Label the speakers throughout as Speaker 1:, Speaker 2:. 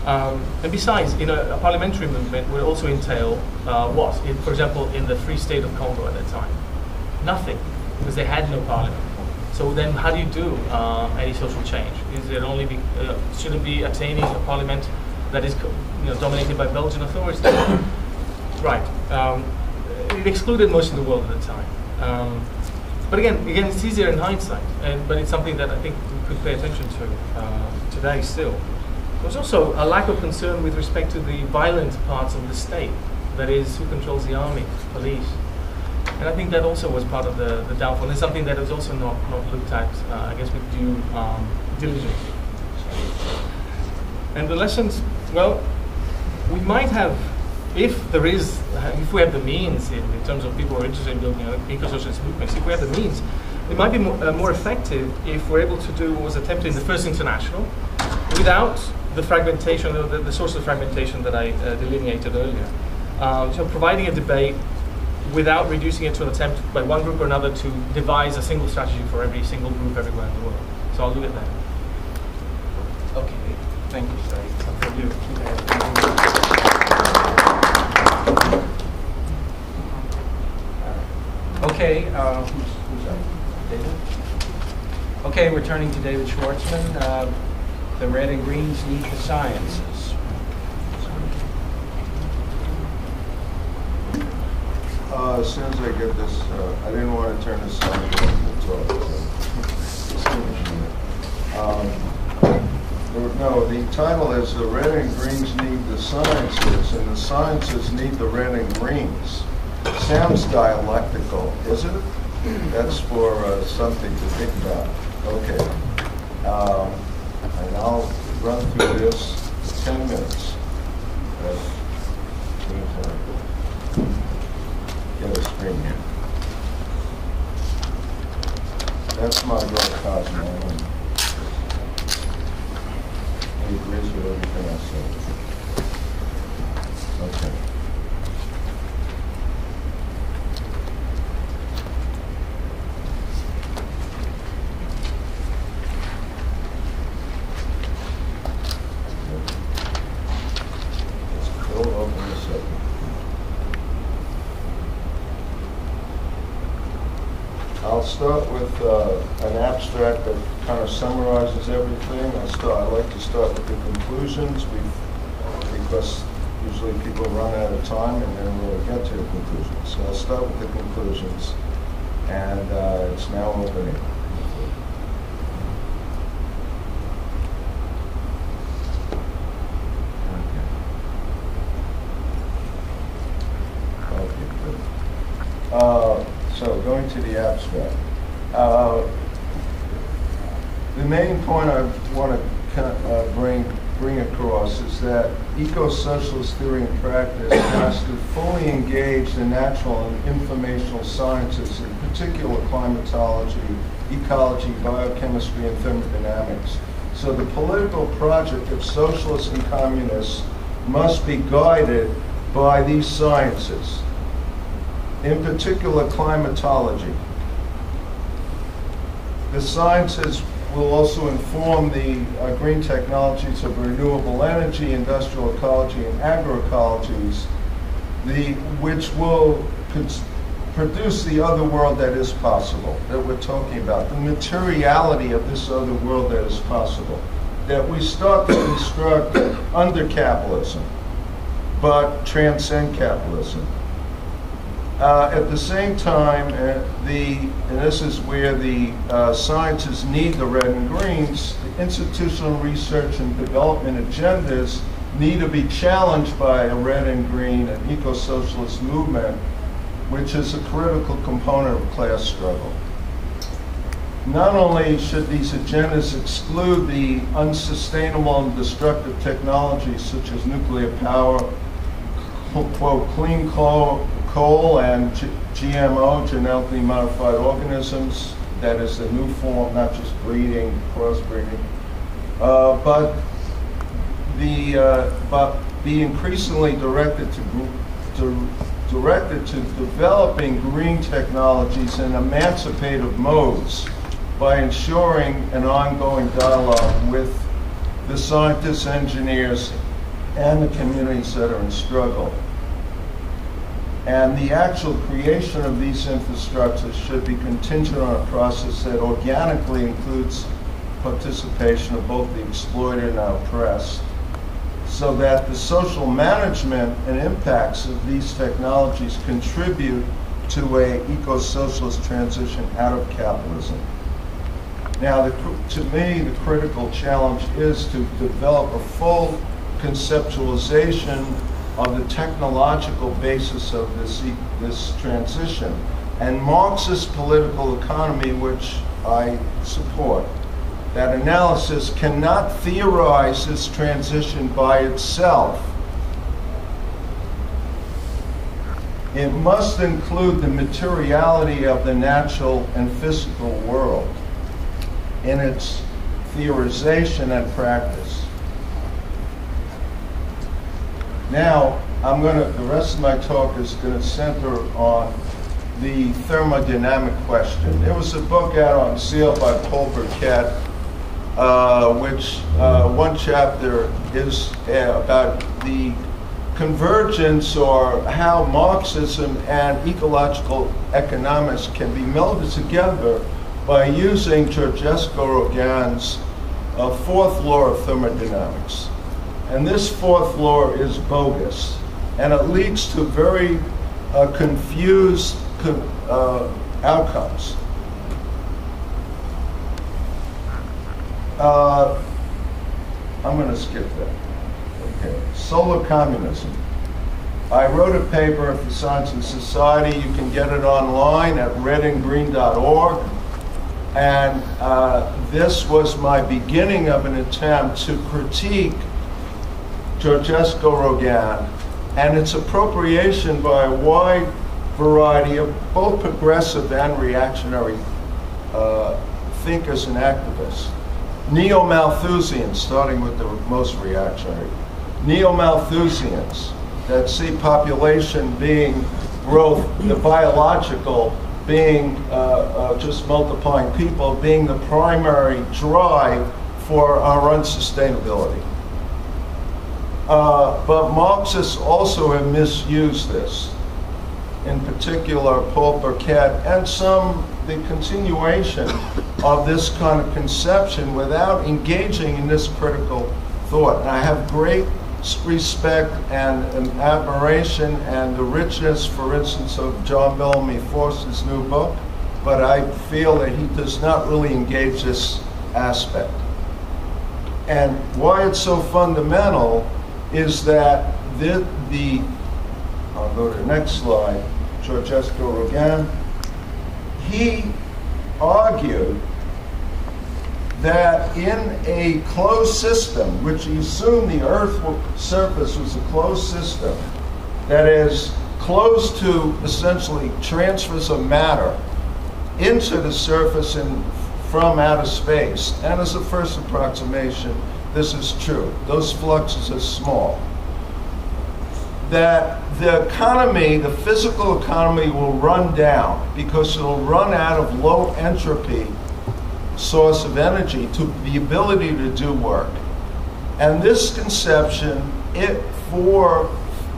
Speaker 1: And besides, a parliamentary movement would also entail what? For example, in the Free State of Congo at that time, nothing, because they had no parliament. So then, how do you do any social change? Is it only should it be attaining a parliament that is dominated by Belgian authorities? Right. It excluded most of the world at the time. But again, it's easier in hindsight, but it's something that I think we could pay attention to today still. There's also a lack of concern with respect to the violent parts of the state, that is, who controls the army, police. And I think that also was part of the downfall. It's something that is also not looked at, I guess, with due diligence. And the lessons, well, we might have, if we have the means in terms of people who are interested in building eco-socialist movements, if we have the means, it might be more effective if we're able to do what was attempted in the First International without the fragmentation, the source of fragmentation that I delineated earlier. So providing a debate without reducing it to an attempt by one group or another to devise a single strategy for every single group everywhere in the world. So I'll leave it there. Okay, thank you, sir. For you.
Speaker 2: Okay, who's up? David? Okay, we're turning to David Schwartzman. The red and greens need the sciences.
Speaker 3: As soon as I get this, I didn't want to turn this on to talk. No, the title is The Red and Greens Need the Sciences, and the sciences need the red and greens. Sounds dialectical, is it? That's for something to think about. Okay. And I'll run through this in 10 minutes. As soon as I get a screen here. That's my brother Cosmo, and he agrees with everything I said. Okay. I'll start with an abstract that kind of summarizes everything. I like to start with the conclusions because usually people run out of time and then we'll get to the conclusions. So I'll start with the conclusions, and it's now opening. So going to the abstract. The main point I want to bring across is that eco-socialist theory and practice has to fully engage the natural and informational sciences, in particular climatology, ecology, biochemistry, and thermodynamics. So the political project of socialists and communists must be guided by these sciences. In particular, climatology. The sciences will also inform the green technologies of renewable energy, industrial ecology, and agroecologies, which will produce the other world that is possible, that we're talking about, the materiality of this other world that is possible, that we start to construct under capitalism, but transcend capitalism. At the same time, and this is where the sciences need the red and greens, the institutional research and development agendas need to be challenged by a red and green and eco-socialist movement, which is a critical component of class struggle. Not only should these agendas exclude the unsustainable and destructive technologies such as nuclear power, quote, clean coal and GMO, genetically modified organisms, that is the new form, not just breeding, crossbreeding, but be increasingly directed to developing green technologies in emancipative modes by ensuring an ongoing dialogue with the scientists, engineers, and the communities that are in struggle. And the actual creation of these infrastructures should be contingent on a process that organically includes participation of both the exploited and oppressed, so that the social management and impacts of these technologies contribute to a eco-socialist transition out of capitalism. Now, to me, the critical challenge is to develop a full conceptualization of the technological basis of this transition. And Marxist political economy, which I support, that analysis cannot theorize this transition by itself. It must include the materiality of the natural and physical world in its theorization and practice. Now, the rest of my talk is going to center on the thermodynamic question. There was a book out on sale by Paul Burkett, which one chapter is about the convergence, or how Marxism and ecological economics can be melded together by using Georgescu-Roegen's fourth law of thermodynamics. And this fourth law is bogus, and it leads to very confused outcomes. I'm going to skip that. Okay. Solar communism. I wrote a paper for Science and Society. You can get it online at redandgreen.org. And this was my beginning of an attempt to critique Georgescu-Roegen and its appropriation by a wide variety of both progressive and reactionary thinkers and activists. Neo-Malthusians, starting with the most reactionary. Neo-Malthusians that see population being growth, the biological being just multiplying people, being the primary drive for our unsustainability. But Marxists also have misused this. In particular, Paul Burkett, and the continuation of this kind of conception without engaging in this critical thought. And I have great respect and admiration and the richness, for instance, of John Bellamy Forster's new book, but I feel that he does not really engage this aspect. And why it's so fundamental is that I'll go to the next slide, Georgescu-Roegen, he argued that in a closed system, which he assumed the Earth's surface was a closed system, that is closed to essentially transfers of matter into the surface and from outer space. And as a first approximation, this is true. Those fluxes are small. That the economy, the physical economy, will run down because it'll run out of low entropy source of energy to the ability to do work. And this conception, for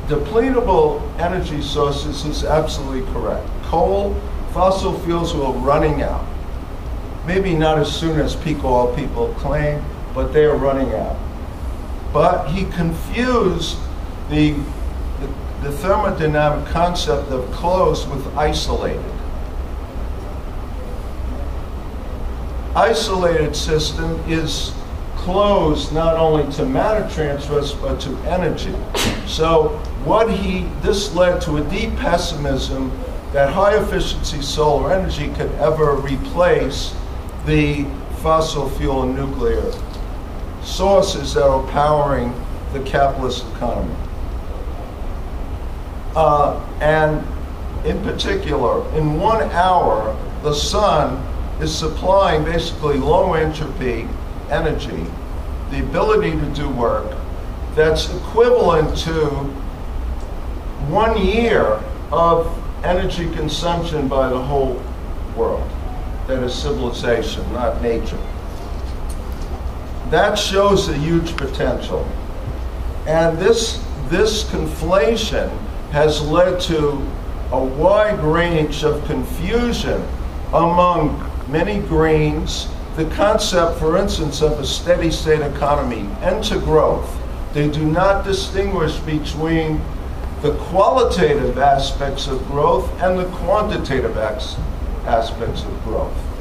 Speaker 3: depletable energy sources, is absolutely correct. Coal, fossil fuels are running out. Maybe not as soon as peak oil people claim, but they are running out. But he confused the thermodynamic concept of closed with isolated. Isolated system is closed not only to matter transfers, but to energy. So this led to a deep pessimism that high efficiency solar energy could ever replace the fossil fuel and nuclear sources that are powering the capitalist economy. And in particular, in 1 hour, the sun is supplying basically low entropy energy, the ability to do work that's equivalent to 1 year of energy consumption by the whole world. That is civilization, not nature. That shows a huge potential. And this conflation has led to a wide range of confusion among many Greens. The concept, for instance, of a steady state economy and to growth. They do not distinguish between the qualitative aspects of growth and the quantitative aspects of growth.